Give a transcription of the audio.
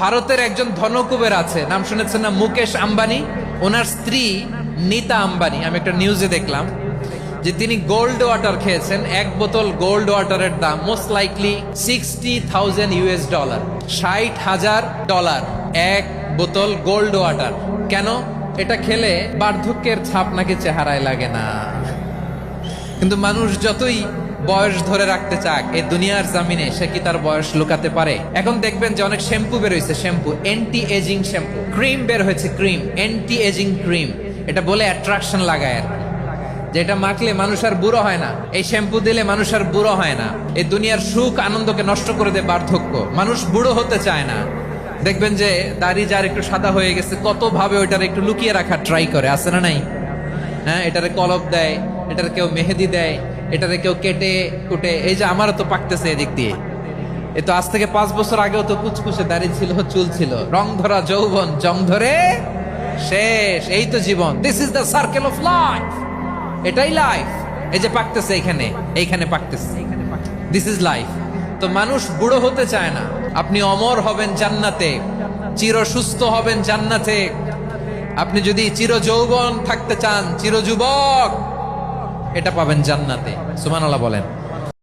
ভারতের একজন ধনকুবের আছে, নাম শুনেছেন না? মুকেশ আম্বানি। ওনার স্ত্রী নীতা আম্বানি, আমি একটা নিউজে দেখলাম যে তিনি গোল্ড ওয়াটার খেয়েছেন। এক বোতল গোল্ড ওয়াটারের দাম মোস্ট লাইকলি $60,000, $60,000 এক বোতল গোল্ড ওয়াটার। কেন? এটা খেলে বার্ধক্যের ছাপ নাকি চেহারায় লাগে না। কিন্তু মানুষ যতই বয়স ধরে রাখতে চাক এই দুনিয়ার জামিনে, সে কি তার বয়স লুকাতে পারে? এখন দেখবেন যে অনেক শ্যাম্পু বের হয়েছে, shampoo anti ageing shampoo, cream বের হয়েছে, ক্রিম অ্যান্টি এজিং ক্রিম। এটা বলে অ্যাট্রাকশন লাগায় আর কি, যেটা মাখলে মানুষ আর বুড়ো হয় না, এই শ্যাম্পু দিলে মানুষ আর বুড়ো হয় না। এই দুনিয়ার সুখ আনন্দকে নষ্ট করে দেয় বার্ধক্য। মানুষ বুড়ো হতে চায় না। দেখবেন যে দাড়ি যার একটু সাদা হয়ে গেছে, কত ভাবে ওইটার একটু লুকিয়ে রাখার ট্রাই করে, আছে না নাই? হ্যাঁ, এটারে কলপ দেয়, এটার কেউ মেহেদি দেয়, এটারে কেউ কেটে কুটে। এই যে আমারও তো পাকতেছে এদিক দিয়ে, এ তো আজ থেকে 5 বছর আগেও তো কুচকুচে দাড়ি ছিল, চুল ছিল, রং ধরা যৌবন জং ধরে শেষ। এই তো জীবন, this is the circle of life. এটাই লাইফ। এই যে পাকতেছে এইখানে, এইখানে পাকতেছে, দিস ইজ লাইফ। তো মানুষ বুড়ো হতে চায় না। আপনি অমর হবেন জান্নাতে, চির সুস্থ হবেন জান্নাতে। আপনি যদি চির যৌবন থাকতে চান, চির যুবক, এটা পাবেন জান্নাতে। সুবহানাল্লাহ বলেন।